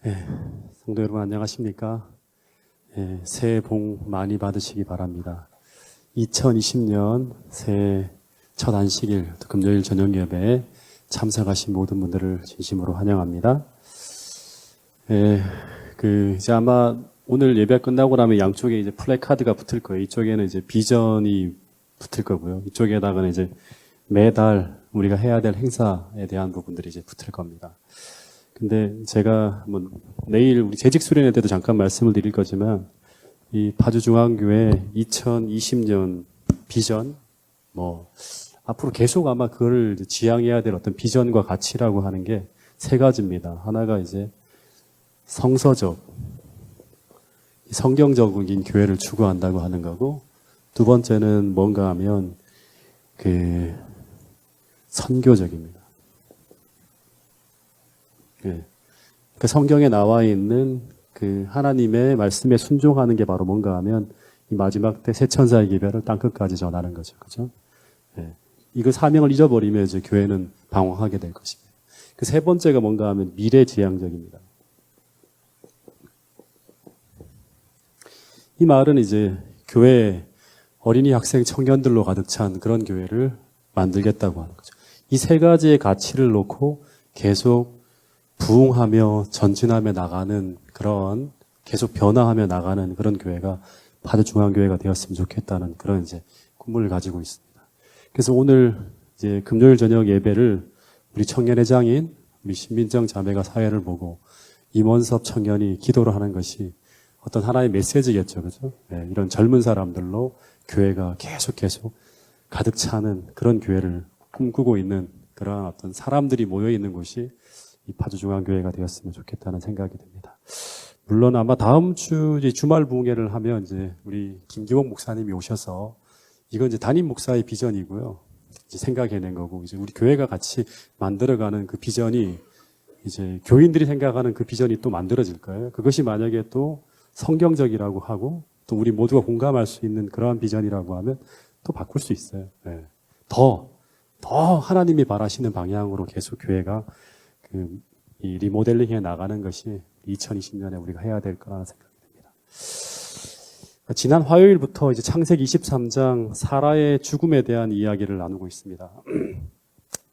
예, 성도 여러분 안녕하십니까? 예, 새해 복 많이 받으시기 바랍니다. 2020년 새해 첫 안식일 금요일 저녁 예배에 참석하신 모든 분들을 진심으로 환영합니다. 예, 이제 아마 오늘 예배 끝나고 나면 양쪽에 이제 플래카드가 붙을 거예요. 이쪽에는 이제 비전이 붙을 거고요. 이쪽에다가는 이제 매달 우리가 해야 될 행사에 대한 부분들이 이제 붙을 겁니다. 근데 제가 내일 우리 재직 수련회 때도 잠깐 말씀을 드릴 거지만 이 파주중앙교회 2020년 비전 앞으로 계속 아마 그걸 지향해야 될 어떤 비전과 가치라고 하는 게 세 가지입니다. 하나가 이제 성서적, 성경적인 교회를 추구한다고 하는 거고, 두 번째는 뭔가 하면 선교적입니다. 예. 그 성경에 나와 있는 그 하나님의 말씀에 순종하는 게 바로 뭔가 하면 이 마지막 때 새 천사의 기별을 땅끝까지 전하는 거죠. 그죠? 예. 이거 사명을 잊어버리면 이제 교회는 방황하게 될 것입니다. 그 세 번째가 뭔가 하면 미래지향적입니다. 이 말은 이제 교회 어린이 학생 청년들로 가득 찬 그런 교회를 만들겠다고 하는 거죠. 이 세 가지의 가치를 놓고 계속 부흥하며 전진하며 나가는 그런 계속 변화하며 나가는 그런 교회가 파주중앙교회가 되었으면 좋겠다는 그런 이제 꿈을 가지고 있습니다. 그래서 오늘 이제 금요일 저녁 예배를 우리 청년회장인 우리 신민정 자매가 사회를 보고 임원섭 청년이 기도를 하는 것이 어떤 하나의 메시지겠죠, 그죠? 네, 이런 젊은 사람들로 교회가 계속 가득 차는 그런 교회를 꿈꾸고 있는 그러한 어떤 사람들이 모여 있는 곳이 이 파주중앙교회가 되었으면 좋겠다는 생각이 듭니다. 물론 아마 다음 주 이제 주말 부흥회를 하면 이제 우리 김기복 목사님이 오셔서 이건 이제 담임 목사의 비전이고요. 이제 생각해낸 거고 이제 우리 교회가 같이 만들어가는 그 비전이 이제 교인들이 생각하는 그 비전이 또 만들어질 거예요. 그것이 만약에 또 성경적이라고 하고 또 우리 모두가 공감할 수 있는 그러한 비전이라고 하면 또 바꿀 수 있어요. 네. 더 하나님이 바라시는 방향으로 계속 교회가 이 리모델링해 나가는 것이 2020년에 우리가 해야 될 거라는 생각이 듭니다. 지난 화요일부터 이제 창세기 23장 사라의 죽음에 대한 이야기를 나누고 있습니다.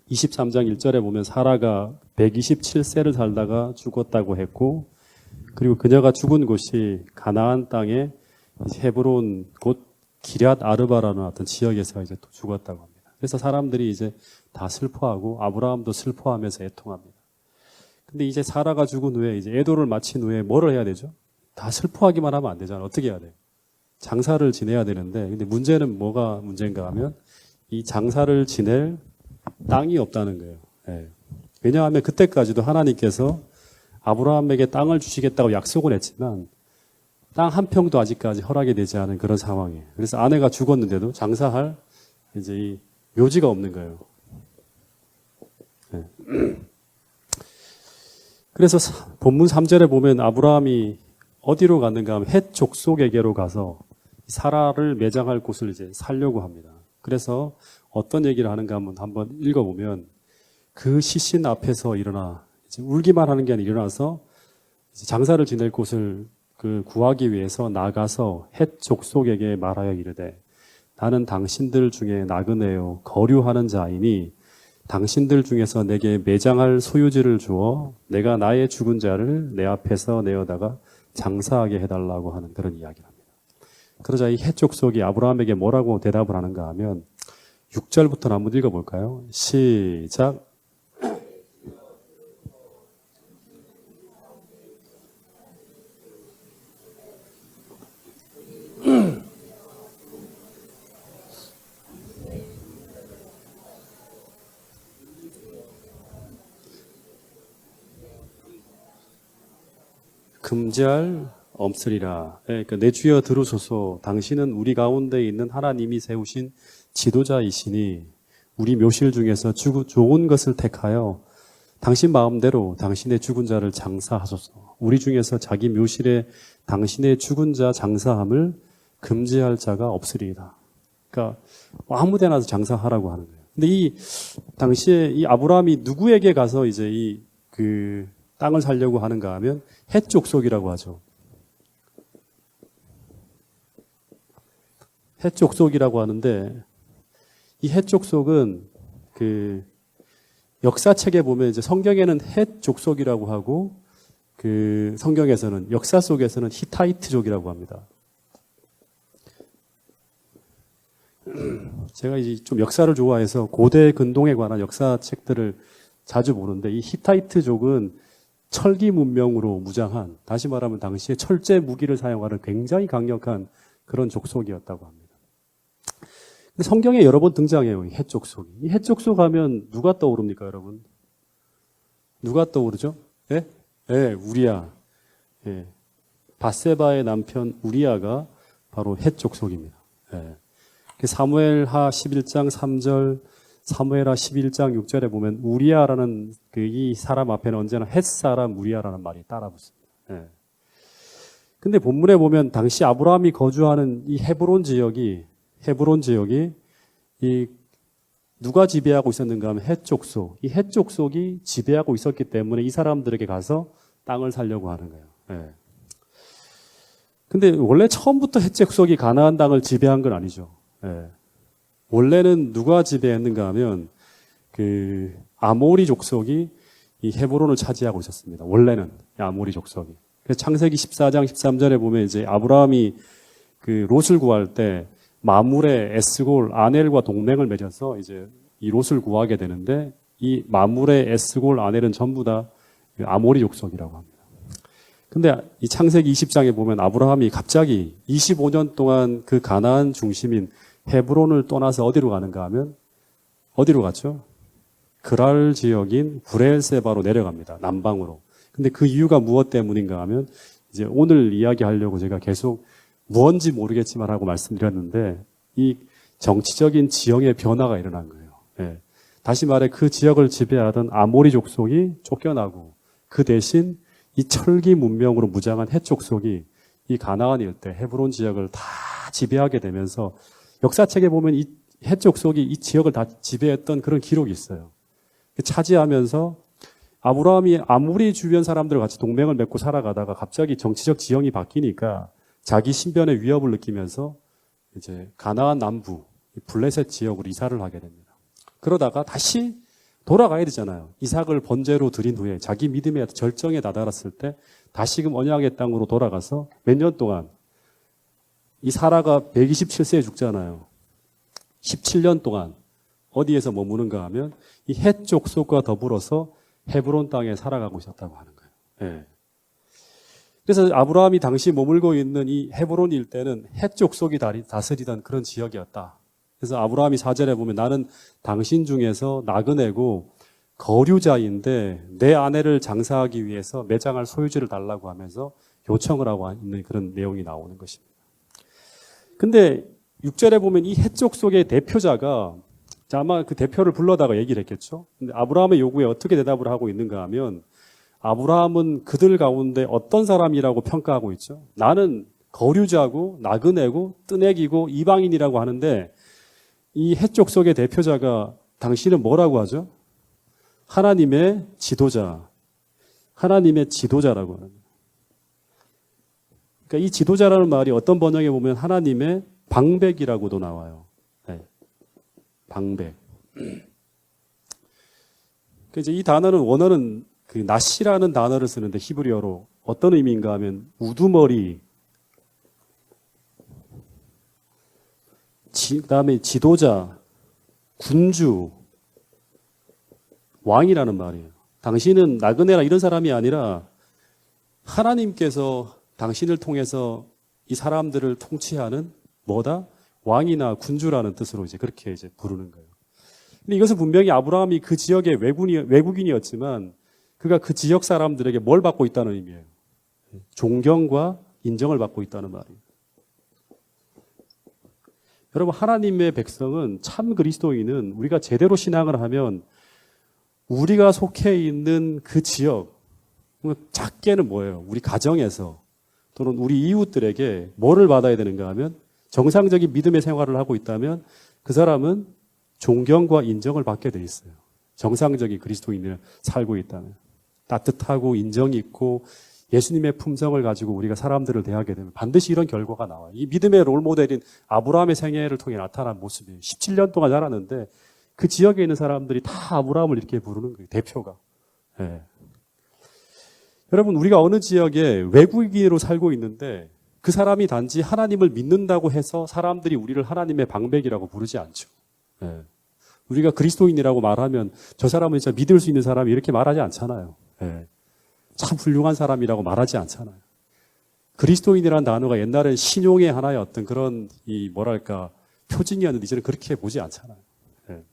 23장 1절에 보면 사라가 127세를 살다가 죽었다고 했고, 그리고 그녀가 죽은 곳이 가나안 땅의 헤브론 곧 기럇 아르바라는 어떤 지역에서 이제 또 죽었다고 합니다. 그래서 사람들이 이제 다 슬퍼하고 아브라함도 슬퍼하면서 애통합니다. 근데 이제 사라가 죽은 후에 이제 애도를 마친 후에 뭐를 해야 되죠? 다 슬퍼하기만 하면 안 되잖아요. 어떻게 해야 돼요? 장사를 지내야 되는데, 근데 문제는 뭐가 문제인가 하면 이 장사를 지낼 땅이 없다는 거예요. 예. 왜냐하면 그때까지도 하나님께서 아브라함에게 땅을 주시겠다고 약속을 했지만 땅 한 평도 아직까지 허락이 되지 않은 그런 상황이에요. 그래서 아내가 죽었는데도 장사할 이제 이 묘지가 없는 거예요. 예. 그래서 본문 3절에 보면 아브라함이 어디로 갔는가 하면 헷 족속에게로 가서 사라를 매장할 곳을 이제 살려고 합니다. 그래서 어떤 얘기를 하는가 한번 읽어보면 그 시신 앞에서 일어나 이제 울기만 하는 게 아니라 일어나서 이제 장사를 지낼 곳을 구하기 위해서 나가서 헷 족속에게 말하여 이르되 나는 당신들 중에 나그네요 거류하는 자이니 당신들 중에서 내게 매장할 소유지를 주어 내가 나의 죽은 자를 내 앞에서 내어다가 장사하게 해달라고 하는 그런 이야기를 합니다. 그러자 이 헷 족속이 아브라함에게 뭐라고 대답을 하는가 하면 6절부터 한번 읽어볼까요? 시작. 금지할 없으리라. 그러니까 내 주여 들으소서. 당신은 우리 가운데 있는 하나님이 세우신 지도자이시니 우리 묘실 중에서 좋은 것을 택하여 당신 마음대로 당신의 죽은 자를 장사하소서. 우리 중에서 자기 묘실에 당신의 죽은 자 장사함을 금지할 자가 없으리이다. 그러니까 아무데나 장사하라고 하는 거예요. 근데 이 당시에 이 아브라함이 누구에게 가서 이제 땅을 살려고 하는가 하면 헷 족속이라고 하죠. 헷 족속이라고 하는데 이 헷 족속은 그 역사책에 보면 이제 성경에는 헷 족속이라고 하고 그 성경에서는 역사 속에서는 히타이트족이라고 합니다. 제가 이제 좀 역사를 좋아해서 고대 근동에 관한 역사책들을 자주 보는데 이 히타이트족은 철기 문명으로 무장한, 다시 말하면 당시에 철제 무기를 사용하는 굉장히 강력한 그런 족속이었다고 합니다. 근데 성경에 여러 번 등장해요, 이 헷 족속이. 이 헷 족속 하면 누가 떠오릅니까, 여러분? 누가 떠오르죠? 예? 예, 우리야. 예. 밧세바의 남편 우리야가 바로 헷 족속입니다. 예. 사무엘하 11장 3절, 사무엘하 11장 6절에 보면 우리야라는 이 사람 앞에는 언제나 헷 사람 우리야라는 말이 따라 붙습니다. 예. 근데 본문에 보면 당시 아브라함이 거주하는 이 헤브론 지역이 이 누가 지배하고 있었는가 하면 헷 족속. 이 헷 족속이 지배하고 있었기 때문에 이 사람들에게 가서 땅을 살려고 하는 거예요. 예. 근데 원래 처음부터 헷 족속이 가나안 땅을 지배한 건 아니죠. 예. 원래는 누가 지배했는가 하면 그 아모리 족속이 이 헤브론을 차지하고 있었습니다. 원래는 아모리 족속이. 그래서 창세기 14장 13절에 보면 이제 아브라함이 그 롯을 구할 때 마물의 에스골 아넬과 동맹을 맺어서 이제 이 롯을 구하게 되는데 이 마물의 에스골 아넬은 전부 다 아모리 족속이라고 합니다. 근데 이 창세기 20장에 보면 아브라함이 갑자기 25년 동안 그 가나안 중심인 헤브론을 떠나서 어디로 가는가 하면 어디로 갔죠? 그랄 지역인 브레엘세바로 내려갑니다. 남방으로. 근데 그 이유가 무엇 때문인가 하면 이제 오늘 이야기하려고 제가 계속 무언지 모르겠지만 하고 말씀드렸는데 이 정치적인 지형의 변화가 일어난 거예요. 예. 다시 말해 그 지역을 지배하던 아모리 족속이 쫓겨나고 그 대신 이 철기 문명으로 무장한 헷 족속이 이 가나안 일대 헤브론 지역을 다 지배하게 되면서 역사책에 보면 이 헷 족속이 이 지역을 다 지배했던 그런 기록이 있어요. 차지하면서 아브라함이 아무리 주변 사람들과 같이 동맹을 맺고 살아가다가 갑자기 정치적 지형이 바뀌니까 자기 신변의 위협을 느끼면서 이제 가나안 남부 블레셋 지역으로 이사를 하게 됩니다. 그러다가 다시 돌아가야 되잖아요. 이삭을 번제로 드린 후에 자기 믿음의 절정에 다다랐을 때 다시금 언약의 땅으로 돌아가서 몇 년 동안 이 사라가 127세에 죽잖아요. 17년 동안 어디에서 머무는가 하면 이 헷 족속과 더불어서 헤브론 땅에 살아가고 있었다고 하는 거예요. 예. 그래서 아브라함이 당시 머물고 있는 이 헤브론 일대는 헷 족속이 다스리던 그런 지역이었다. 그래서 아브라함이 4절에 보면 나는 당신 중에서 나그네고 거류자인데 내 아내를 장사하기 위해서 매장할 소유지를 달라고 하면서 요청을 하고 있는 그런 내용이 나오는 것입니다. 근데 6절에 보면 이 헷 족속의 대표자가 아마 그 대표를 불러다가 얘기를 했겠죠. 근데 아브라함의 요구에 어떻게 대답을 하고 있는가 하면 아브라함은 그들 가운데 어떤 사람이라고 평가하고 있죠. 나는 거류자고 나그네고 뜨내기고 이방인이라고 하는데 이 헷 족속의 대표자가 당신은 뭐라고 하죠? 하나님의 지도자. 하나님의 지도자라고 하는 거예요. 그러니까 이 지도자라는 말이 어떤 번역에 보면 하나님의 방백이라고도 나와요. 네. 방백. 그러니까 이제 이 단어는 원어는 그 나시라는 단어를 쓰는데 히브리어로 어떤 의미인가 하면 우두머리, 그다음에 지도자, 군주, 왕이라는 말이에요. 당신은 나그네라 이런 사람이 아니라 하나님께서 당신을 통해서 이 사람들을 통치하는 뭐다? 왕이나 군주라는 뜻으로 이제 그렇게 이제 부르는 거예요. 근데 이것은 분명히 아브라함이 그 지역의 외국인이었지만 그가 그 지역 사람들에게 뭘 받고 있다는 의미예요. 존경과 인정을 받고 있다는 말이에요. 여러분, 하나님의 백성은 참 그리스도인은 우리가 제대로 신앙을 하면 우리가 속해 있는 그 지역, 작게는 뭐예요? 우리 가정에서 또는 우리 이웃들에게 뭐를 받아야 되는가 하면 정상적인 믿음의 생활을 하고 있다면 그 사람은 존경과 인정을 받게 돼 있어요. 정상적인 그리스도인을 살고 있다면. 따뜻하고 인정이 있고 예수님의 품성을 가지고 우리가 사람들을 대하게 되면 반드시 이런 결과가 나와요. 이 믿음의 롤모델인 아브라함의 생애를 통해 나타난 모습이에요. 17년 동안 자랐는데 그 지역에 있는 사람들이 다 아브라함을 이렇게 부르는 거예요. 대표가. 예. 여러분, 우리가 어느 지역에 외국인으로 살고 있는데 그 사람이 단지 하나님을 믿는다고 해서 사람들이 우리를 하나님의 방백이라고 부르지 않죠. 예. 우리가 그리스도인이라고 말하면 저 사람은 진짜 믿을 수 있는 사람이 이렇게 말하지 않잖아요. 예. 참 훌륭한 사람이라고 말하지 않잖아요. 그리스도인이라는 단어가 옛날엔 신용의 하나의 어떤 그런 표징이었는데 이제는 그렇게 보지 않잖아요. 예.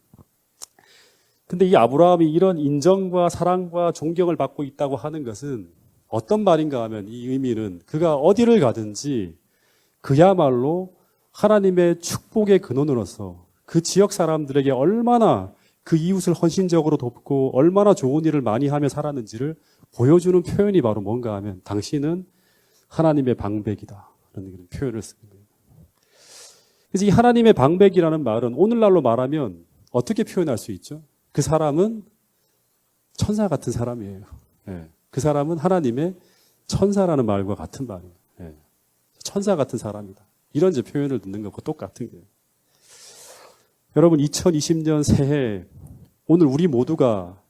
근데 이 아브라함이 이런 인정과 사랑과 존경을 받고 있다고 하는 것은 어떤 말인가 하면 이 의미는 그가 어디를 가든지 그야말로 하나님의 축복의 근원으로서 그 지역 사람들에게 얼마나 그 이웃을 헌신적으로 돕고 얼마나 좋은 일을 많이 하며 살았는지를 보여주는 표현이 바로 뭔가 하면 당신은 하나님의 방백이다. 라는 표현을 쓰는 거예요. 그래서 이 하나님의 방백이라는 말은 오늘날로 말하면 어떻게 표현할 수 있죠? 그 사람은 천사 같은 사람이에요. 예. 그 사람은 하나님의 천사라는 말과 같은 말이에요. 예. 천사 같은 사람이다. 이런 이제 표현을 듣는 것과 똑같은 거예요. 여러분, 2020년 새해 오늘 우리 모두가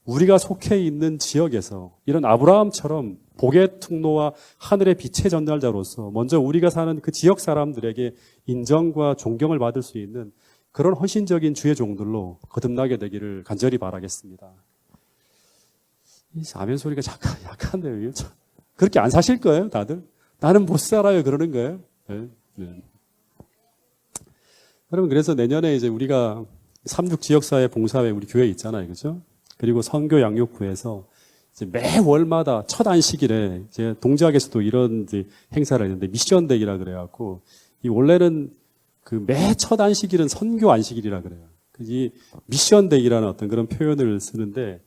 우리가 속해 있는 지역에서 이런 아브라함처럼 복의 통로와 하늘의 빛의 전달자로서 먼저 우리가 사는 그 지역 사람들에게 인정과 존경을 받을 수 있는 그런 헌신적인 주의 종들로 거듭나게 되기를 간절히 바라겠습니다. 이 아멘 소리가 잠깐 약한데요. 그렇게 안 사실 거예요, 다들? 나는 못 살아요, 그러는 거예요? 네. 네. 여러분, 그래서 내년에 이제 우리가 36 지역사회 봉사회 우리 교회 있잖아요, 그죠? 그리고 선교 양육부에서 이제 매 월마다 첫 안식일에 제 동작에서도 이런 이제 행사를 했는데 미션데이라 그래갖고 이 원래는 그 매 첫 안식일은 선교 안식일이라 그래요. 이 미션데이라는 어떤 그런 표현을 쓰는데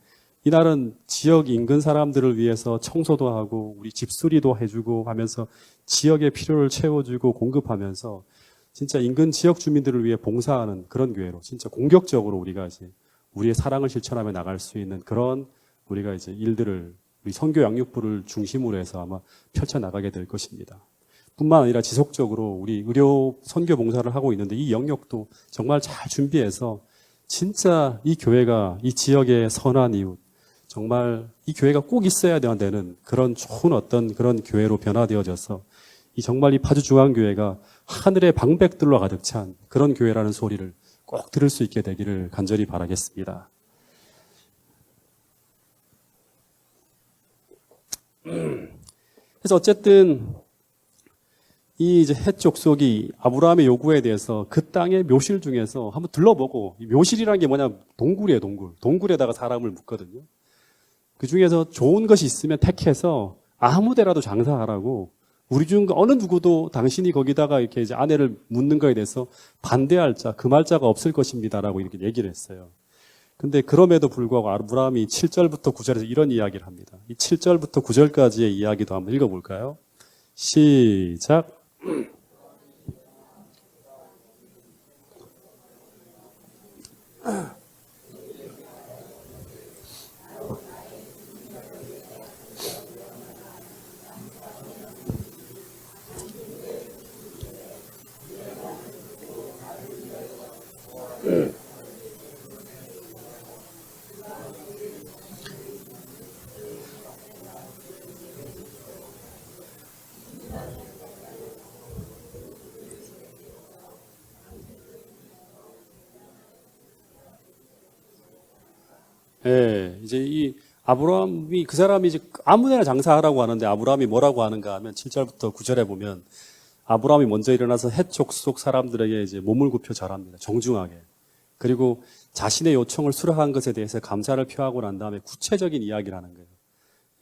이날은 지역 인근 사람들을 위해서 청소도 하고 우리 집수리도 해주고 하면서 지역의 필요를 채워주고 공급하면서 진짜 인근 지역 주민들을 위해 봉사하는 그런 교회로 진짜 공격적으로 우리가 이제 우리의 사랑을 실천하며 나갈 수 있는 그런 우리가 이제 일들을 우리 선교 양육부를 중심으로 해서 아마 펼쳐 나가게 될 것입니다. 뿐만 아니라 지속적으로 우리 의료 선교 봉사를 하고 있는데 이 영역도 정말 잘 준비해서 진짜 이 교회가 이 지역의 선한 이웃, 정말 이 교회가 꼭 있어야 되는 그런 좋은 어떤 그런 교회로 변화되어져서 이 정말 이 파주중앙교회가 하늘의 방백들로 가득 찬 그런 교회라는 소리를 꼭 들을 수 있게 되기를 간절히 바라겠습니다. 그래서 어쨌든 이 이제 헷 족속이 아브라함의 요구에 대해서 그 땅의 묘실 중에서 한번 둘러보고, 이 묘실이라는 게 뭐냐, 동굴이에요, 동굴. 동굴에다가 사람을 묻거든요. 그 중에서 좋은 것이 있으면 택해서 아무 데라도 장사하라고, 우리 중 어느 누구도 당신이 거기다가 이렇게 이제 아내를 묻는 거에 대해서 반대할 자, 금할 자가 없을 것입니다라고 이렇게 얘기를 했어요. 근데 그럼에도 불구하고 아브라함이 7절부터 9절에서 이런 이야기를 합니다. 이 7절부터 9절까지의 이야기도 한번 읽어볼까요? 시작. 예, 이제 이 아브라함이 그 사람이 이제 아무데나 장사하라고 하는데 아브라함이 뭐라고 하는가 하면 7절부터 9절에 보면 아브라함이 먼저 일어나서 헷 족속 사람들에게 이제 몸을 굽혀 절합니다. 정중하게. 그리고 자신의 요청을 수락한 것에 대해서 감사를 표하고 난 다음에 구체적인 이야기를 하는 거예요.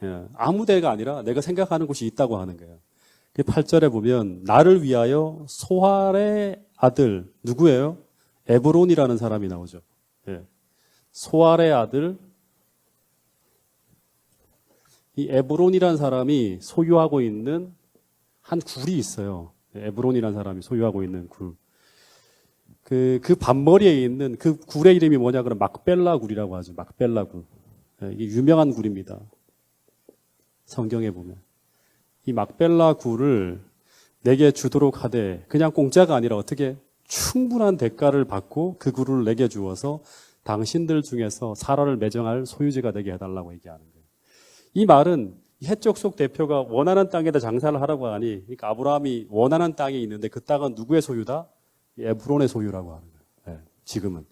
예, 아무 데가 아니라 내가 생각하는 곳이 있다고 하는 거예요. 8절에 보면 나를 위하여 소할의 아들 누구예요? 에브론이라는 사람이 나오죠. 예. 소할의 아들, 이 에브론이라는 사람이 소유하고 있는 한 굴이 있어요. 에브론이라는 사람이 소유하고 있는 굴. 그 반머리에 있는 그 굴의 이름이 뭐냐 그러면 막벨라 굴이라고 하죠. 막벨라 굴. 이게 유명한 굴입니다. 성경에 보면. 이 막벨라 굴을 내게 주도록 하되 그냥 공짜가 아니라 어떻게 충분한 대가를 받고 그 굴을 내게 주어서 당신들 중에서 사라를 매정할 소유지가 되게 해달라고 얘기하는 거예요. 이 말은 헷족속 대표가 원하는 땅에다 장사를 하라고 하니, 그러니까 아브라함이 원하는 땅이 있는데 그 땅은 누구의 소유다? 에브론의 소유라고 하는 거예요. 네, 지금은.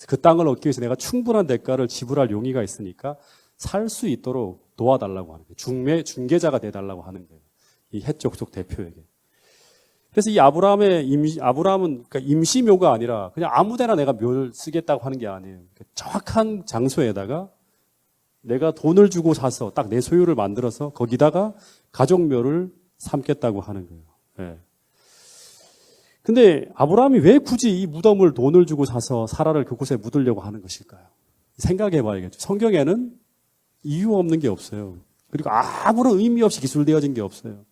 그 땅을 얻기 위해서 내가 충분한 대가를 지불할 용의가 있으니까 살 수 있도록 도와달라고 하는 거예요. 중개자가 돼달라고 하는 거예요. 이 헷족속 대표에게. 그래서 이 아브라함은 그러니까 임시묘가 아니라 그냥 아무데나 내가 묘를 쓰겠다고 하는 게 아니에요. 정확한 장소에다가 내가 돈을 주고 사서 딱 내 소유를 만들어서 거기다가 가족묘를 삼겠다고 하는 거예요. 네. 근데 아브라함이 왜 굳이 이 무덤을 돈을 주고 사서 사라를 그곳에 묻으려고 하는 것일까요? 생각해 봐야겠죠. 성경에는 이유 없는 게 없어요. 그리고 아무런 의미 없이 기술되어진 게 없어요.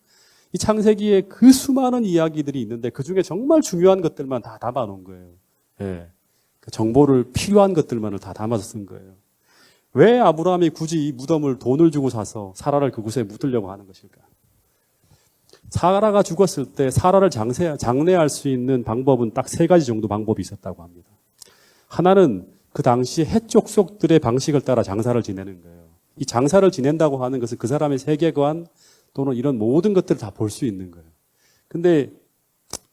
이 창세기에 그 수많은 이야기들이 있는데 그 중에 정말 중요한 것들만 다 담아 놓은 거예요. 예. 그 정보를 필요한 것들만을 다 담아서 쓴 거예요. 왜 아브라함이 굳이 이 무덤을 돈을 주고 사서 사라를 그곳에 묻으려고 하는 것일까? 사라가 죽었을 때 사라를 장례할 수 있는 방법은 딱 3가지 정도 방법이 있었다고 합니다. 하나는 그 당시 헷족속들의 방식을 따라 장사를 지내는 거예요. 이 장사를 지낸다고 하는 것은 그 사람의 세계관 또는 이런 모든 것들을 다 볼 수 있는 거예요. 근데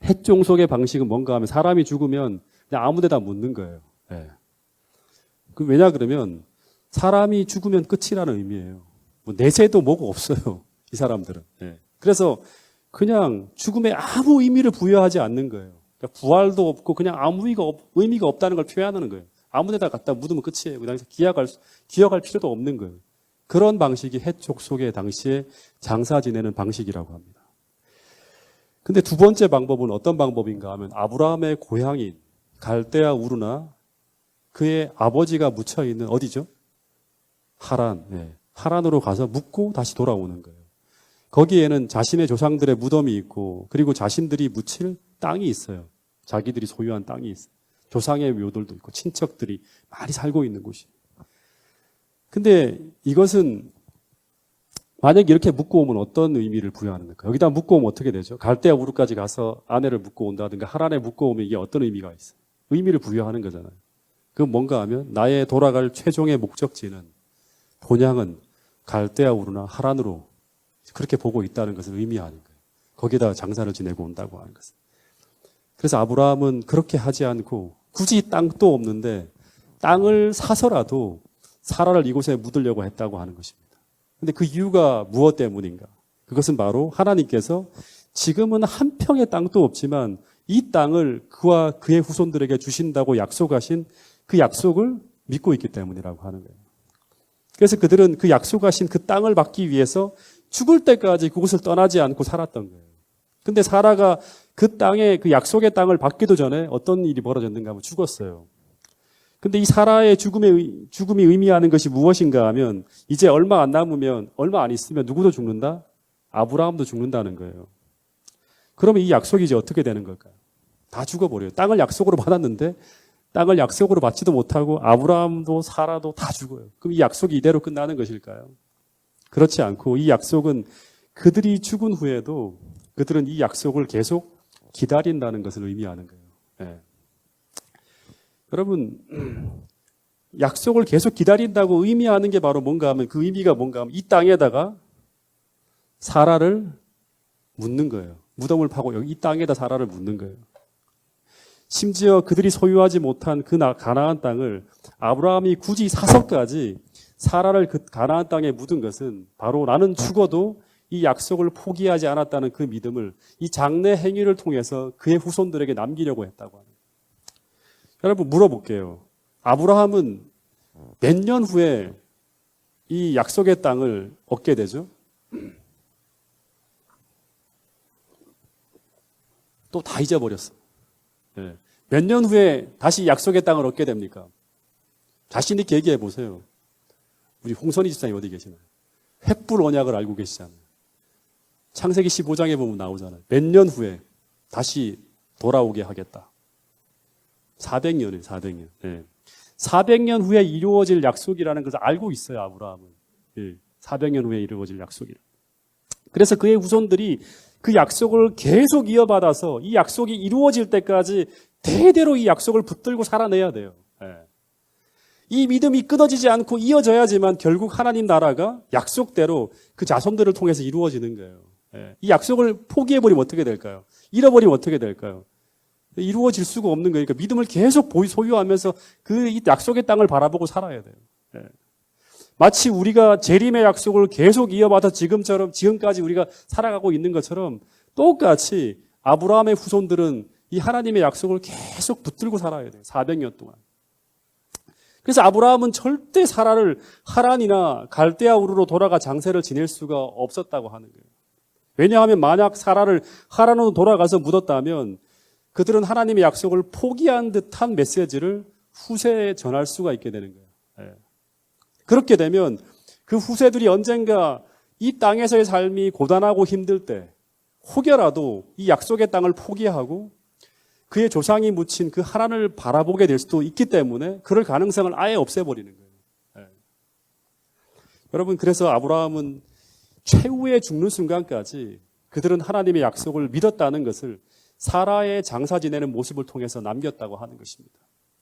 헷종속의 방식은 뭔가 하면 사람이 죽으면 그냥 아무 데다 묻는 거예요. 네. 왜냐 그러면 사람이 죽으면 끝이라는 의미예요. 뭐 내세도 뭐고 없어요. 이 사람들은. 네. 그래서 그냥 죽음에 아무 의미를 부여하지 않는 거예요. 그러니까 부활도 없고 그냥 아무 의미가 없다는 걸 표현하는 거예요. 아무 데다 갖다 묻으면 끝이에요. 그 당시에 기억할 필요도 없는 거예요. 그런 방식이 헷족속의 당시에 장사 지내는 방식이라고 합니다. 근데 2번째 방법은 어떤 방법인가 하면 아브라함의 고향인 갈대아 우르나 그의 아버지가 묻혀있는 어디죠? 하란. 네. 하란으로 가서 묻고 다시 돌아오는 거예요. 거기에는 자신의 조상들의 무덤이 있고 그리고 자신들이 묻힐 땅이 있어요. 자기들이 소유한 땅이 있어요. 조상의 묘들도 있고 친척들이 많이 살고 있는 곳이. 근데 이것은 만약에 이렇게 묻고 오면 어떤 의미를 부여하는 걸까? 여기다 묻고 오면 어떻게 되죠? 갈대아 우르까지 가서 아내를 묻고 온다든가 하란에 묻고 오면 이게 어떤 의미가 있어요? 의미를 부여하는 거잖아요. 그건 뭔가 하면 나의 돌아갈 최종의 목적지는 본향은 갈대아 우르나 하란으로 그렇게 보고 있다는 것을 의미하는 거예요. 거기다가 장사를 지내고 온다고 하는 것은. 그래서 아브라함은 그렇게 하지 않고 굳이 땅도 없는데 땅을 사서라도 사라를 이곳에 묻으려고 했다고 하는 것입니다. 근데 그 이유가 무엇 때문인가? 그것은 바로 하나님께서 지금은 한 평의 땅도 없지만 이 땅을 그와 그의 후손들에게 주신다고 약속하신 그 약속을 믿고 있기 때문이라고 하는 거예요. 그래서 그들은 그 약속하신 그 땅을 받기 위해서 죽을 때까지 그곳을 떠나지 않고 살았던 거예요. 근데 사라가 그 땅에 그 약속의 땅을 받기도 전에 어떤 일이 벌어졌는가 하면 죽었어요. 근데 이 사라의 죽음이 의미하는 것이 무엇인가 하면 이제 얼마 안 있으면 누구도 죽는다? 아브라함도 죽는다는 거예요. 그러면 이 약속이 이제 어떻게 되는 걸까요? 다 죽어버려요. 땅을 약속으로 받았는데 땅을 약속으로 받지도 못하고 아브라함도 사라도 다 죽어요. 그럼 이 약속이 이대로 끝나는 것일까요? 그렇지 않고 이 약속은 그들이 죽은 후에도 그들은 이 약속을 계속 기다린다는 것을 의미하는 거예요. 네. 여러분, 약속을 계속 기다린다고 의미하는 게 바로 뭔가 하면 그 의미가 뭔가 하면 이 땅에다가 사라를 묻는 거예요. 무덤을 파고 여기 이 땅에다 사라를 묻는 거예요. 심지어 그들이 소유하지 못한 그 가나안 땅을 아브라함이 굳이 사서까지 사라를 그 가나안 땅에 묻은 것은 바로 나는 죽어도 이 약속을 포기하지 않았다는 그 믿음을 이 장례 행위를 통해서 그의 후손들에게 남기려고 했다고 합니다. 여러분 물어볼게요. 아브라함은 몇 년 후에 이 약속의 땅을 얻게 되죠? 또 다 잊어버렸어. 네. 몇 년 후에 다시 약속의 땅을 얻게 됩니까? 자신 있게 얘기해 보세요. 우리 홍선희 집사님 어디 계시나요? 횃불 언약을 알고 계시잖아요. 창세기 15장에 보면 나오잖아요. 몇 년 후에 다시 돌아오게 하겠다. 400년이에요, 400년. 네. 400년 후에 이루어질 약속이라는 것을 알고 있어요, 아브라함은. 네. 400년 후에 이루어질 약속이라. 그래서 그의 후손들이 그 약속을 계속 이어받아서 이 약속이 이루어질 때까지 대대로 이 약속을 붙들고 살아내야 돼요. 이 믿음이 끊어지지 않고 이어져야지만 결국 하나님 나라가 약속대로 그 자손들을 통해서 이루어지는 거예요. 이 약속을 포기해버리면 어떻게 될까요? 잃어버리면 어떻게 될까요? 이루어질 수가 없는 거니까 믿음을 계속 소유하면서 그 약속의 땅을 바라보고 살아야 돼요. 마치 우리가 재림의 약속을 계속 이어받아 지금까지 우리가 살아가고 있는 것처럼 똑같이 아브라함의 후손들은 이 하나님의 약속을 계속 붙들고 살아야 돼요. 400년 동안. 그래서 아브라함은 절대 사라를 하란이나 갈대아 우르로 돌아가 장세를 지낼 수가 없었다고 하는 거예요. 왜냐하면 만약 사라를 하란으로 돌아가서 묻었다면 그들은 하나님의 약속을 포기한 듯한 메시지를 후세에 전할 수가 있게 되는 거예요. 그렇게 되면 그 후세들이 언젠가 이 땅에서의 삶이 고단하고 힘들 때 혹여라도 이 약속의 땅을 포기하고 그의 조상이 묻힌 그 하나님을 바라보게 될 수도 있기 때문에 그럴 가능성을 아예 없애버리는 거예요. 여러분, 그래서 아브라함은 최후의 죽는 순간까지 그들은 하나님의 약속을 믿었다는 것을 사라의 장사 지내는 모습을 통해서 남겼다고 하는 것입니다.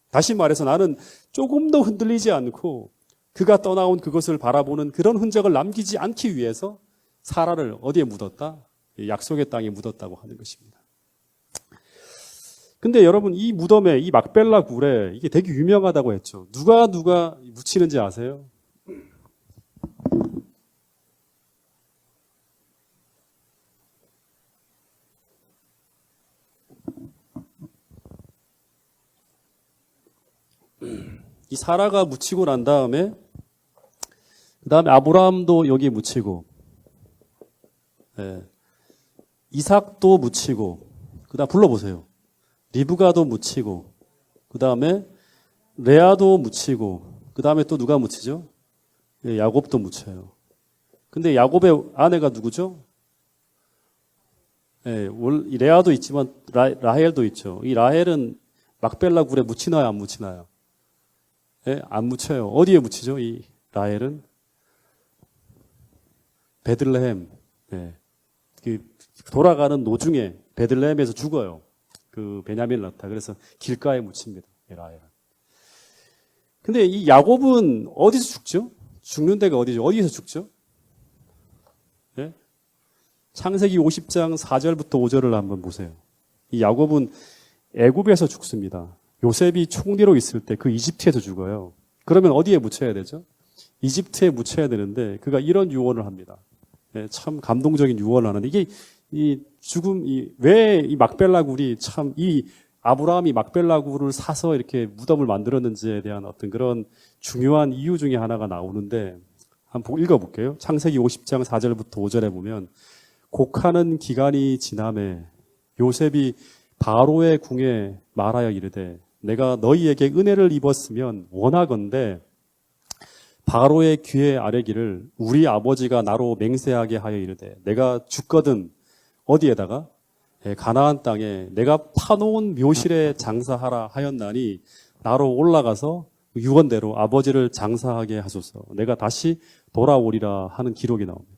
다시 말해서 나는 조금도 흔들리지 않고 그가 떠나온 그것을 바라보는 그런 흔적을 남기지 않기 위해서 사라를 어디에 묻었다? 약속의 땅에 묻었다고 하는 것입니다. 근데 여러분, 이 무덤에, 이 막벨라 굴에 이게 되게 유명하다고 했죠. 누가 묻히는지 아세요? 이 사라가 묻히고 난 다음에 그다음에 아브라함도 여기 묻히고, 이삭도 묻히고, 그다음 불러보세요. 리브가도 묻히고, 그다음에 레아도 묻히고, 그다음에 또 누가 묻히죠? 야곱도 묻혀요. 근데 야곱의 아내가 누구죠? 레아도 있지만 라헬도 있죠. 이 라헬은 막벨라 굴에 묻히나요, 안 묻히나요? 안 묻혀요. 어디에 묻히죠? 이 라헬은 베들레헴. 그 돌아가는 도중에 베들레헴에서 죽어요. 그 베냐민을 낳다. 그래서 길가에 묻힙니다. 라헬은. 근데 이 야곱은 어디서 죽죠? 죽는 데가 어디죠? 어디서 죽죠? 창세기 50장 4절부터 5절을 한번 보세요. 이 야곱은 애굽에서 죽습니다. 요셉이 총리로 있을 때 그 이집트에서 죽어요. 그러면 어디에 묻혀야 되죠? 이집트에 묻혀야 되는데 그가 이런 유언을 합니다. 참 감동적인 유언을 하는데 이게 이 죽음, 왜 이 막벨라 굴이 참 이 아브라함이 막벨라 굴을 사서 이렇게 무덤을 만들었는지에 대한 어떤 그런 중요한 이유 중에 하나가 나오는데 한번 읽어볼게요. 창세기 50장 4절부터 5절에 보면 곡하는 기간이 지남에 요셉이 바로의 궁에 말하여 이르되 내가 너희에게 은혜를 입었으면 원하건대 바로의 귀에 아뢰기를 우리 아버지가 나로 맹세하게 하여 이르되 내가 죽거든 어디에다가 가나안 땅에 내가 파놓은 묘실에 장사하라 하였나니 나로 올라가서 유언대로 아버지를 장사하게 하소서 내가 다시 돌아오리라 하는 기록이 나옵니다.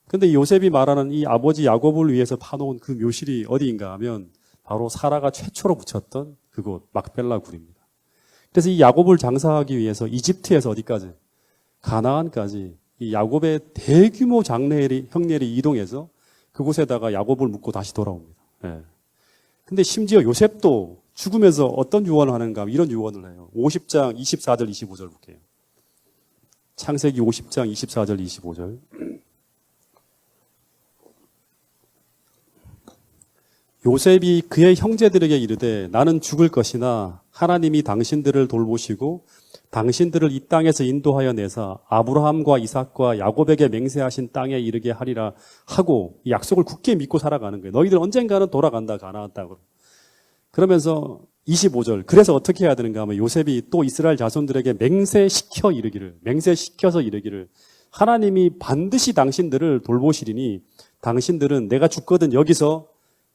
근데 요셉이 말하는 이 아버지 야곱을 위해서 파놓은 그 묘실이 어디인가 하면 바로 사라가 최초로 붙였던 그곳 막벨라 굴입니다. 그래서 이 야곱을 장사하기 위해서 이집트에서 어디까지? 가나안까지 이 야곱의 대규모 형렬이 이동해서 그곳에다가 야곱을 묻고 다시 돌아옵니다. 근데 심지어 요셉도 죽으면서 어떤 유언을 하는가 이런 유언을 해요. 50장 24절 25절 볼게요. 창세기 50장 24절 25절. 요셉이 그의 형제들에게 이르되 나는 죽을 것이나 하나님이 당신들을 돌보시고 당신들을 이 땅에서 인도하여 내사 아브라함과 이삭과 야곱에게 맹세하신 땅에 이르게 하리라 하고 이 약속을 굳게 믿고 살아가는 거예요. 너희들 언젠가는 돌아간다 가나안 땅으로. 그러면서 25절 그래서 어떻게 해야 되는가 하면 요셉이 또 이스라엘 자손들에게 맹세시켜서 이르기를 하나님이 반드시 당신들을 돌보시리니 당신들은 내가 죽거든 여기서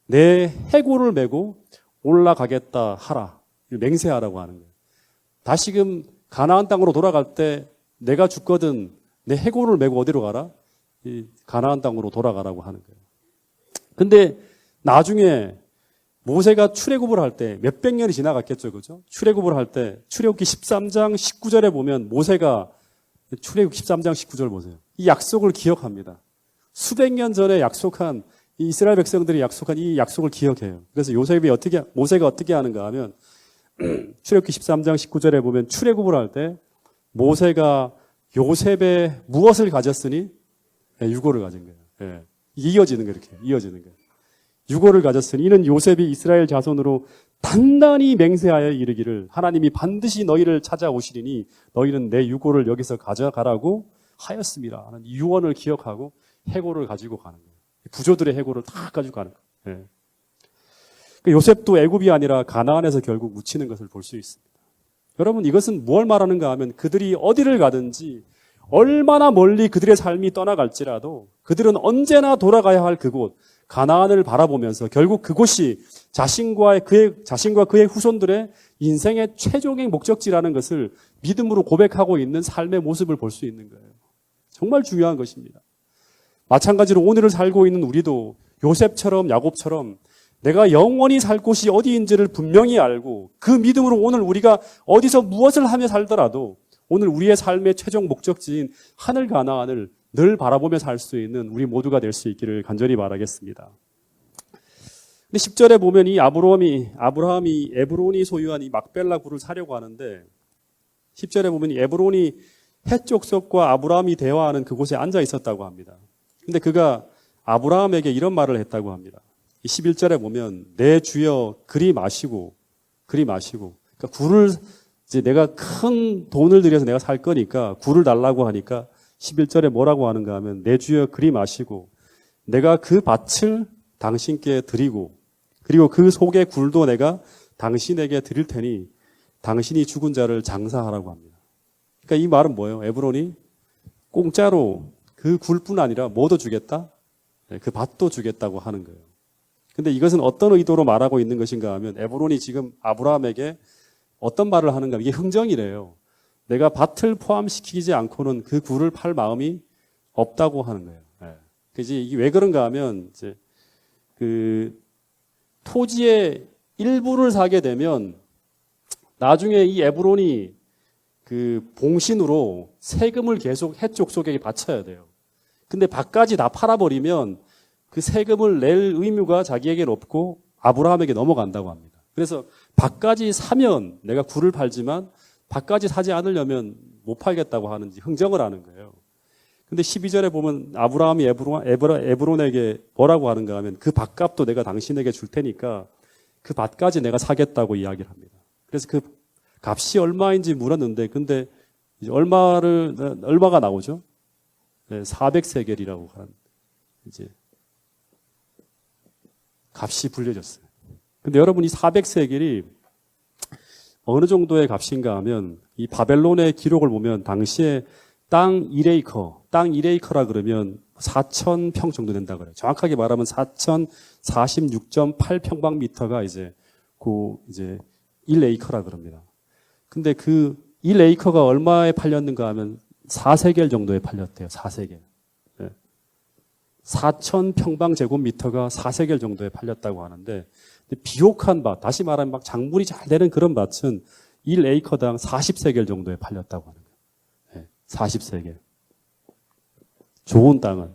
내 해골을 메고 올라가겠다 하라. 맹세하라고 하는 거예요. 다시금 가나안 땅으로 돌아갈 때 내가 죽거든 내 해골을 메고 어디로 가라? 이 가나안 땅으로 돌아가라고 하는 거예요. 근데 나중에 모세가 출애굽을 할 때 몇백 년이 지나갔겠죠. 그죠? 출애굽을 할 때 출애굽기 13장 19절에 보면 모세가 출애굽 13장 19절 보세요. 이 약속을 기억합니다. 수백 년 전에 약속한 이 이스라엘 백성들이 약속한 이 약속을 기억해요. 그래서 모세가 어떻게 하는가 하면 출애굽기 13장 19절에 보면 출애굽을 할 때 모세가 요셉의 무엇을 가졌으니 유고를 가진 거예요. 예. 이어지는 거예요. 이렇게 이어지는 거예요. 유고를 가졌으니 이는 요셉이 이스라엘 자손으로 단단히 맹세하여 이르기를 하나님이 반드시 너희를 찾아오시리니 너희는 내 유고를 여기서 가져가라고 하였습니다 하는 유언을 기억하고 해골을 가지고 가는 거예요. 부조들의 해골을 다 가지고 가는 거예요. 예. 그러니까 요셉도 애굽이 아니라 가나안에서 결국 묻히는 것을 볼 수 있습니다. 여러분 이것은 뭘 말하는가 하면 그들이 어디를 가든지 얼마나 멀리 그들의 삶이 떠나갈지라도 그들은 언제나 돌아가야 할 그곳 가나안을 바라보면서 결국 그곳이 자신과 그의 후손들의 인생의 최종의 목적지라는 것을 믿음으로 고백하고 있는 삶의 모습을 볼 수 있는 거예요. 정말 중요한 것입니다. 마찬가지로 오늘을 살고 있는 우리도 요셉처럼 야곱처럼 내가 영원히 살 곳이 어디인지를 분명히 알고 그 믿음으로 오늘 우리가 어디서 무엇을 하며 살더라도 오늘 우리의 삶의 최종 목적지인 하늘 가나안을 늘 바라보며 살 수 있는 우리 모두가 될 수 있기를 간절히 바라겠습니다. 근데 10절에 보면 이 아브라함이 에브론이 소유한 이 막벨라 굴을 사려고 하는데 10절에 보면 이 에브론이 헷 족속과 아브라함이 대화하는 그곳에 앉아 있었다고 합니다. 근데 그가 아브라함에게 이런 말을 했다고 합니다. 11절에 보면 내 주여 그리 마시고 그러니까 굴을 이제 내가 큰 돈을 들여서 내가 살 거니까 굴을 달라고 하니까 11절에 뭐라고 하는가 하면 내 주여 그리 마시고 내가 그 밭을 당신께 드리고 그리고 그 속의 굴도 내가 당신에게 드릴 테니 당신이 죽은 자를 장사하라고 합니다. 그러니까 이 말은 뭐예요? 에브론이 공짜로 그 굴뿐 아니라 뭐도 주겠다? 그 밭도 주겠다고 하는 거예요. 근데 이것은 어떤 의도로 말하고 있는 것인가 하면 에브론이 지금 아브라함에게 어떤 말을 하는가? 이게 흥정이래요. 내가 밭을 포함시키지 않고는 그 굴을 팔 마음이 없다고 하는 거예요. 그래서 이게 왜 그런가 하면 이제 그 토지의 일부를 사게 되면 나중에 이 에브론이 그 봉신으로 세금을 계속 헷 족속에게 바쳐야 돼요. 근데 밭까지 다 팔아버리면 그 세금을 낼 의무가 자기에게 없고 아브라함에게 넘어간다고 합니다. 그래서 밭까지 사면 내가 굴을 팔지만 밭까지 사지 않으려면 못 팔겠다고 하는지 흥정을 하는 거예요. 근데 12절에 보면 아브라함이 에브론에게 뭐라고 하는가 하면 그 밭값도 내가 당신에게 줄 테니까 그 밭까지 내가 사겠다고 이야기를 합니다. 그래서 그 값이 얼마인지 물었는데 근데 이제 얼마가 나오죠? 네, 400세겔이라고 하는 이제 값이 불려졌어요. 근데 여러분 이 400세겔이 어느 정도의 값인가 하면 이 바벨론의 기록을 보면 당시에 땅 1에이커라 그러면 4,000평 정도 된다 그래요. 정확하게 말하면 4,046.8평방미터가 이제 1에이커라 그럽니다. 근데 그 1에이커가 얼마에 팔렸는가 하면 4세겔 정도에 팔렸대요. 4세겔. 4,000평방제곱미터가 4세겔 정도에 팔렸다고 하는데 비옥한 밭, 다시 말하면 막 작물이 잘 되는 그런 밭은 1에이커당 40세겔 정도에 팔렸다고 하는 거예요. 40세겔. 좋은 땅은.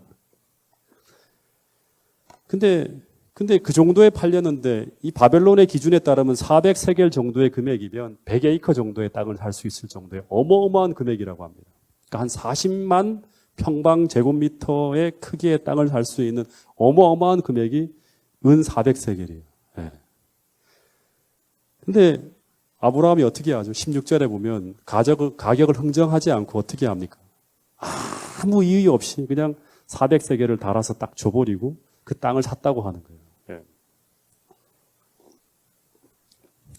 근데 그 정도에 팔렸는데 이 바벨론의 기준에 따르면 400세겔 정도의 금액이면 100에이커 정도의 땅을 살 수 있을 정도의 어마어마한 금액이라고 합니다. 그러니까 한 40만 평방제곱미터의 크기의 땅을 살 수 있는 어마어마한 금액이 은 400세겔이에요. 근데 아브라함이 어떻게 하죠? 16절에 보면 가격을 흥정하지 않고 어떻게 합니까? 아무 이의 없이 그냥 400세겔을 달아서 딱 줘버리고 그 땅을 샀다고 하는 거예요.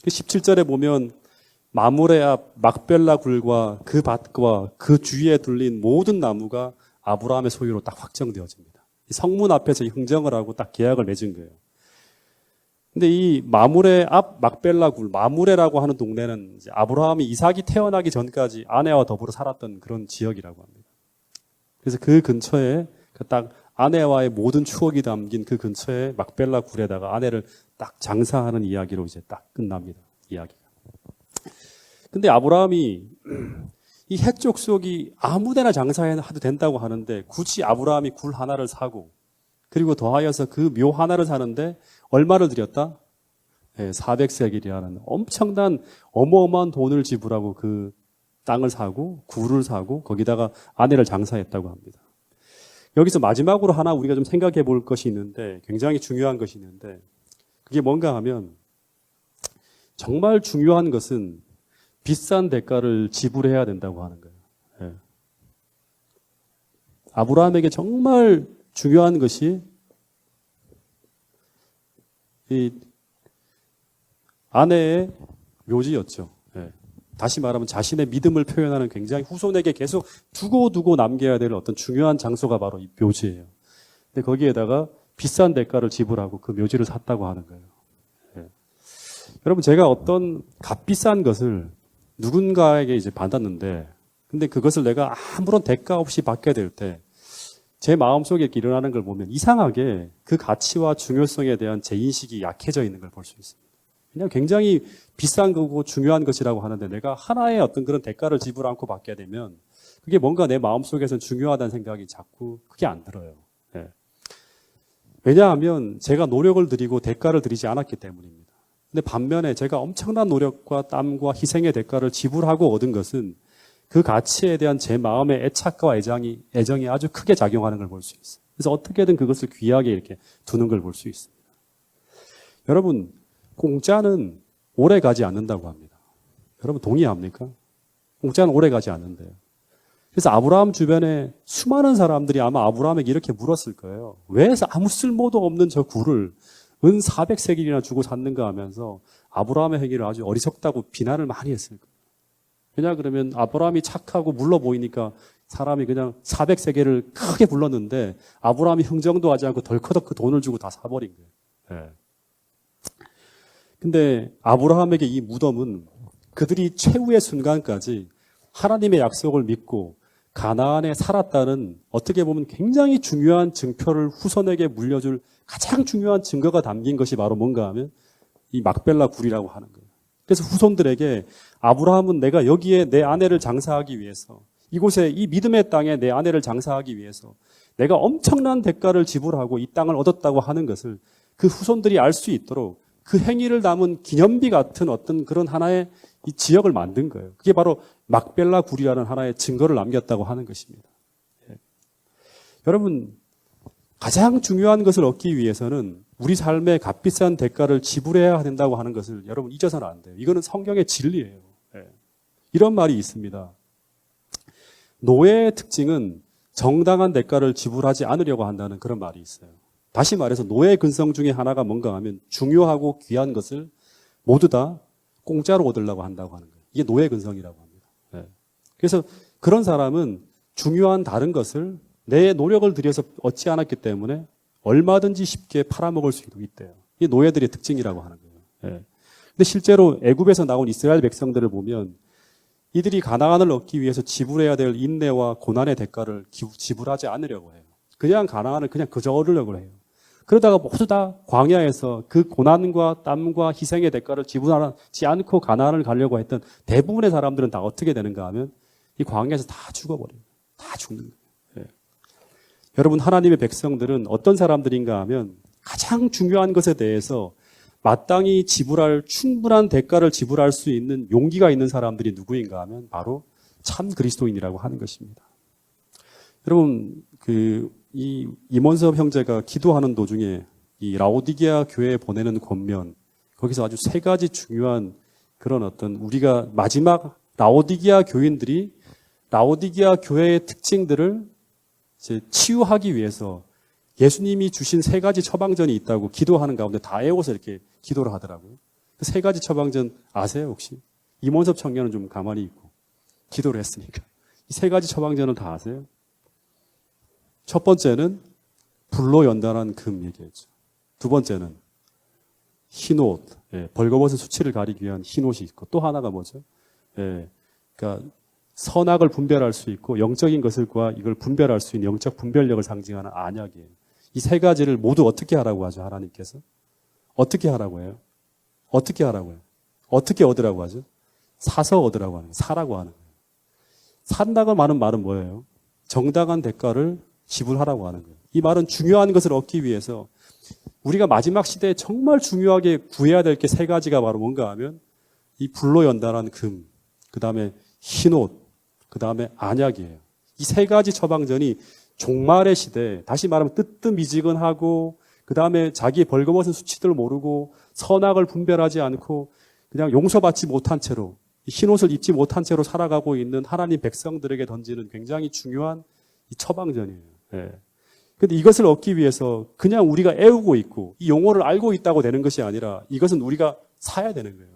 17절에 보면 마므레 앞 막벨라 굴과 그 밭과 그 주위에 둘린 모든 나무가 아브라함의 소유로 딱 확정되어집니다. 성문 앞에서 흥정을 하고 딱 계약을 맺은 거예요. 근데 이 마므레 앞 막벨라 굴, 마므레라고 하는 동네는 이제 아브라함이 이삭이 태어나기 전까지 아내와 더불어 살았던 그런 지역이라고 합니다. 그래서 그 근처에 딱 아내와의 모든 추억이 담긴 그 근처에 막벨라 굴에다가 아내를 딱 장사하는 이야기로 이제 딱 끝납니다. 이야기가. 근데 아브라함이 이 해쪽 속이 아무데나 장사해도 된다고 하는데 굳이 아브라함이 굴 하나를 사고 그리고 더하여서 그 묘 하나를 사는데 얼마를 들였다? 400세겔이라는 엄청난 어마어마한 돈을 지불하고 그 땅을 사고 굴을 사고 거기다가 아내를 장사했다고 합니다. 여기서 마지막으로 하나 우리가 좀 생각해 볼 것이 있는데 굉장히 중요한 것이 있는데 그게 뭔가 하면 정말 중요한 것은 비싼 대가를 지불해야 된다고 하는 거예요. 예. 아브라함에게 정말 중요한 것이 이 아내의 묘지였죠. 예. 다시 말하면 자신의 믿음을 표현하는 굉장히 후손에게 계속 두고 남겨야 될 어떤 중요한 장소가 바로 이 묘지예요. 근데 거기에다가 비싼 대가를 지불하고 그 묘지를 샀다고 하는 거예요. 예. 여러분 제가 어떤 값비싼 것을 누군가에게 이제 받았는데 근데 그것을 내가 아무런 대가 없이 받게 될 때 제 마음속에 이렇게 일어나는 걸 보면 이상하게 그 가치와 중요성에 대한 제 인식이 약해져 있는 걸 볼 수 있습니다. 그냥 굉장히 비싼 거고 중요한 것이라고 하는데 내가 하나의 어떤 그런 대가를 지불 않고 받게 되면 그게 뭔가 내 마음속에서 중요하다는 생각이 자꾸 그게 안 들어요. 예. 왜냐하면 제가 노력을 들이고 대가를 들이지 않았기 때문입니다. 근데 반면에 제가 엄청난 노력과 땀과 희생의 대가를 지불하고 얻은 것은 그 가치에 대한 제 마음의 애착과 애정이 아주 크게 작용하는 걸 볼 수 있어요. 그래서 어떻게든 그것을 귀하게 이렇게 두는 걸 볼 수 있습니다. 여러분, 공짜는 오래 가지 않는다고 합니다. 여러분 동의합니까? 공짜는 오래 가지 않는데요. 그래서 아브라함 주변에 수많은 사람들이 아마 아브라함에게 이렇게 물었을 거예요. 왜 아무 쓸모도 없는 저 굴을 은 400세겔이나 주고 샀는가 하면서 아브라함의 행위를 아주 어리석다고 비난을 많이 했을 거예요. 왜냐 그러면 아브라함이 착하고 물러 보이니까 사람이 그냥 400세겔을 크게 불렀는데 아브라함이 흥정도 하지 않고 덜커덕 그 돈을 주고 다 사버린 거예요. 예. 근데 아브라함에게 이 무덤은 그들이 최후의 순간까지 하나님의 약속을 믿고 가나안에 살았다는 어떻게 보면 굉장히 중요한 증표를 후손에게 물려줄 가장 중요한 증거가 담긴 것이 바로 뭔가 하면 이 막벨라 굴이라고 하는 거예요. 그래서 후손들에게 아브라함은 내가 여기에 내 아내를 장사하기 위해서 이곳에 이 믿음의 땅에 내 아내를 장사하기 위해서 내가 엄청난 대가를 지불하고 이 땅을 얻었다고 하는 것을 그 후손들이 알 수 있도록 그 행위를 담은 기념비 같은 어떤 그런 하나의 이 지역을 만든 거예요. 그게 바로 막벨라 굴이라는 하나의 증거를 남겼다고 하는 것입니다. 예. 여러분 가장 중요한 것을 얻기 위해서는 우리 삶의 값비싼 대가를 지불해야 된다고 하는 것을 여러분 잊어서는 안 돼요. 이거는 성경의 진리예요. 예. 이런 말이 있습니다. 노예의 특징은 정당한 대가를 지불하지 않으려고 한다는 그런 말이 있어요. 다시 말해서 노예의 근성 중에 하나가 뭔가 하면 중요하고 귀한 것을 모두 다 공짜로 얻으려고 한다고 하는 거예요. 이게 노예 근성이라고 합니다. 예. 그래서 그런 사람은 중요한 다른 것을 내 노력을 들여서 얻지 않았기 때문에 얼마든지 쉽게 팔아먹을 수 있대요. 이게 노예들의 특징이라고 하는 거예요. 예. 근데 실제로 애굽에서 나온 이스라엘 백성들을 보면 이들이 가나안을 얻기 위해서 지불해야 될 인내와 고난의 대가를 지불하지 않으려고 해요. 그냥 가나안을 그냥 그저 얻으려고 해요. 그러다가 모두 다 광야에서 그 고난과 땀과 희생의 대가를 지불하지 않고 가나안을 가려고 했던 대부분의 사람들은 다 어떻게 되는가 하면 이 광야에서 다 죽어버려요. 다 죽는 거예요. 예. 여러분 하나님의 백성들은 어떤 사람들인가 하면 가장 중요한 것에 대해서 마땅히 지불할 충분한 대가를 지불할 수 있는 용기가 있는 사람들이 누구인가 하면 바로 참 그리스도인이라고 하는 것입니다. 여러분 이 임원섭 형제가 기도하는 도중에 이 라오디게아 교회에 보내는 권면 거기서 아주 세 가지 중요한 그런 어떤 우리가 마지막 라오디게아 교인들이 라오디게아 교회의 특징들을 이제 치유하기 위해서 예수님이 주신 세 가지 처방전이 있다고 기도하는 가운데 다 외워서 이렇게 기도를 하더라고요. 그 세 가지 처방전 아세요 혹시? 임원섭 청년은 좀 가만히 있고 기도를 했으니까 이 세 가지 처방전을 다 아세요? 첫 번째는 불로 연단한 금 얘기했죠. 두 번째는 흰 옷, 벌거벗은 수치를 가리기 위한 흰 옷이 있고 또 하나가 뭐죠? 그러니까 선악을 분별할 수 있고 영적인 것과 이걸 분별할 수 있는 영적 분별력을 상징하는 안약이에요. 이 세 가지를 모두 어떻게 하라고 하죠? 하나님께서. 어떻게 하라고 해요? 어떻게 하라고 해요? 어떻게 얻으라고 하죠? 사서 얻으라고 하는 거예요. 사라고 하는 거예요. 산다고 하는 말은 뭐예요? 정당한 대가를 지불하라고 하는 거예요. 이 말은 중요한 것을 얻기 위해서 우리가 마지막 시대에 정말 중요하게 구해야 될 게 세 가지가 바로 뭔가 하면 이 불로 연단한 금, 그 다음에 흰옷, 그 다음에 안약이에요. 이 세 가지 처방전이 종말의 시대, 다시 말하면 뜨뜻미지근하고 그 다음에 자기의 벌거벗은 수치들을 모르고 선악을 분별하지 않고 그냥 용서받지 못한 채로 흰옷을 입지 못한 채로 살아가고 있는 하나님 백성들에게 던지는 굉장히 중요한 이 처방전이에요. 예. 근데 이것을 얻기 위해서 그냥 우리가 애우고 있고 이 용어를 알고 있다고 되는 것이 아니라 이것은 우리가 사야 되는 거예요.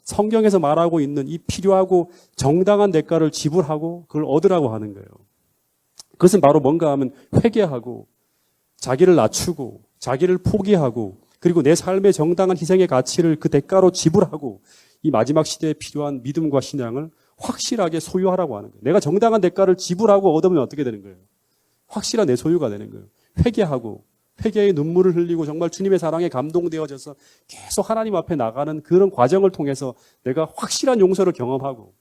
성경에서 말하고 있는 이 필요하고 정당한 대가를 지불하고 그걸 얻으라고 하는 거예요. 그것은 바로 뭔가 하면 회개하고 자기를 낮추고 자기를 포기하고 그리고 내 삶의 정당한 희생의 가치를 그 대가로 지불하고 이 마지막 시대에 필요한 믿음과 신앙을 확실하게 소유하라고 하는 거예요. 내가 정당한 대가를 지불하고 얻으면 어떻게 되는 거예요? 확실한 내 소유가 되는 거예요. 회개하고 회개의 눈물을 흘리고 정말 주님의 사랑에 감동되어져서 계속 하나님 앞에 나가는 그런 과정을 통해서 내가 확실한 용서를 경험하고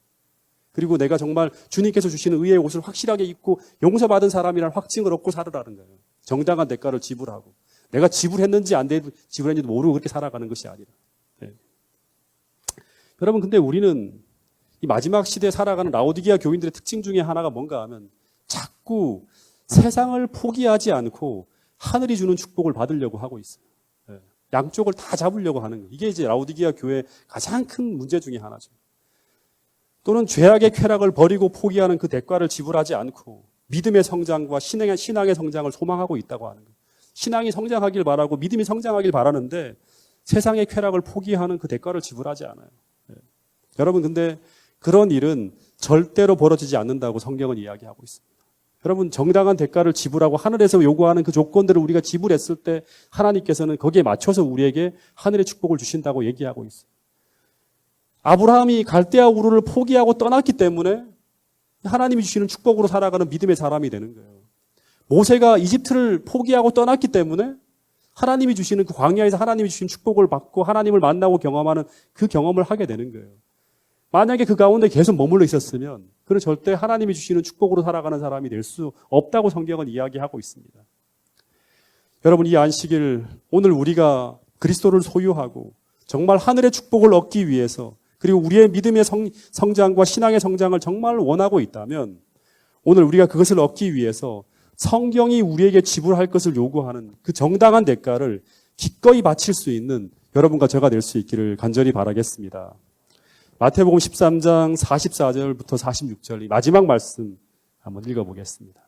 그리고 내가 정말 주님께서 주시는 의의 옷을 확실하게 입고 용서받은 사람이라는 확증을 얻고 살으라는 거예요. 정당한 대가를 지불하고 내가 지불했는지 안 지불했는지도 모르고 그렇게 살아가는 것이 아니라. 네. 여러분 근데 우리는 이 마지막 시대에 살아가는 라오디게아 교인들의 특징 중에 하나가 뭔가 하면 자꾸 세상을 포기하지 않고 하늘이 주는 축복을 받으려고 하고 있어요. 네. 양쪽을 다 잡으려고 하는 거예요. 이게 이제 라오디게아 교회의 가장 큰 문제 중에 하나죠. 또는 죄악의 쾌락을 버리고 포기하는 그 대가를 지불하지 않고 믿음의 성장과 신앙의 성장을 소망하고 있다고 하는 거예요. 신앙이 성장하길 바라고 믿음이 성장하길 바라는데 세상의 쾌락을 포기하는 그 대가를 지불하지 않아요. 네. 여러분 근데 그런 일은 절대로 벌어지지 않는다고 성경은 이야기하고 있습니다. 여러분 정당한 대가를 지불하고 하늘에서 요구하는 그 조건들을 우리가 지불했을 때 하나님께서는 거기에 맞춰서 우리에게 하늘의 축복을 주신다고 얘기하고 있어요. 아브라함이 갈대아 우르를 포기하고 떠났기 때문에 하나님이 주시는 축복으로 살아가는 믿음의 사람이 되는 거예요. 모세가 이집트를 포기하고 떠났기 때문에 하나님이 주시는 그 광야에서 하나님이 주신 축복을 받고 하나님을 만나고 경험하는 그 경험을 하게 되는 거예요. 만약에 그 가운데 계속 머물러 있었으면 그는 절대 하나님이 주시는 축복으로 살아가는 사람이 될 수 없다고 성경은 이야기하고 있습니다. 여러분 이 안식일 오늘 우리가 그리스도를 소유하고 정말 하늘의 축복을 얻기 위해서 그리고 우리의 믿음의 성장과 신앙의 성장을 정말 원하고 있다면 오늘 우리가 그것을 얻기 위해서 성경이 우리에게 지불할 것을 요구하는 그 정당한 대가를 기꺼이 바칠 수 있는 여러분과 제가 될 수 있기를 간절히 바라겠습니다. 마태복음 13장 44절부터 46절 이 마지막 말씀 한번 읽어보겠습니다.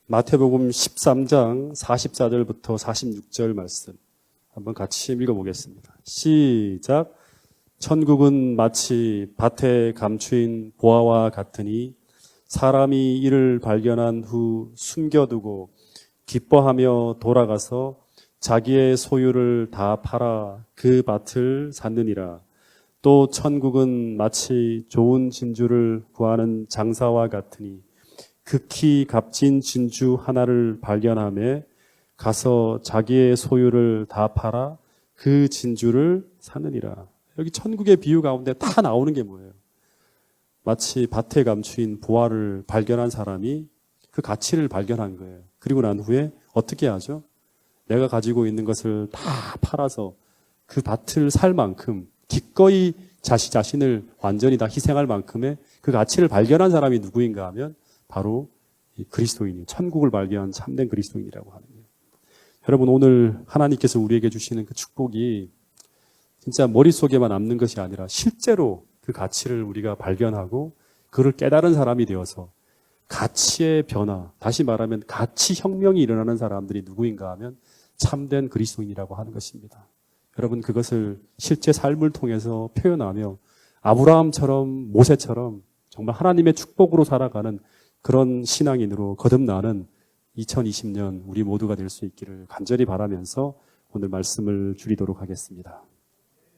마태복음 13장 44절부터 46절 말씀 한번 같이 읽어보겠습니다. 시작. 천국은 마치 밭에 감추인 보화와 같으니 사람이 이를 발견한 후 숨겨두고 기뻐하며 돌아가서 자기의 소유를 다 팔아 그 밭을 샀느니라. 또 천국은 마치 좋은 진주를 구하는 장사와 같으니 극히 값진 진주 하나를 발견하며 가서 자기의 소유를 다 팔아 그 진주를 사느니라. 여기 천국의 비유 가운데 다 나오는 게 뭐예요? 마치 밭에 감추인 보화를 발견한 사람이 그 가치를 발견한 거예요. 그리고 난 후에 어떻게 하죠? 내가 가지고 있는 것을 다 팔아서 그 밭을 살 만큼 기꺼이 자신을 완전히 다 희생할 만큼의 그 가치를 발견한 사람이 누구인가 하면 바로 그리스도인이에요. 천국을 발견한 참된 그리스도인이라고 하는 거예요. 여러분 오늘 하나님께서 우리에게 주시는 그 축복이 진짜 머릿속에만 남는 것이 아니라 실제로 그 가치를 우리가 발견하고 그를 깨달은 사람이 되어서 가치의 변화, 다시 말하면 가치 혁명이 일어나는 사람들이 누구인가 하면 참된 그리스도인이라고 하는 것입니다. 여러분 그것을 실제 삶을 통해서 표현하며 아브라함처럼 모세처럼 정말 하나님의 축복으로 살아가는 그런 신앙인으로 거듭나는 2020년 우리 모두가 될 수 있기를 간절히 바라면서 오늘 말씀을 줄이도록 하겠습니다.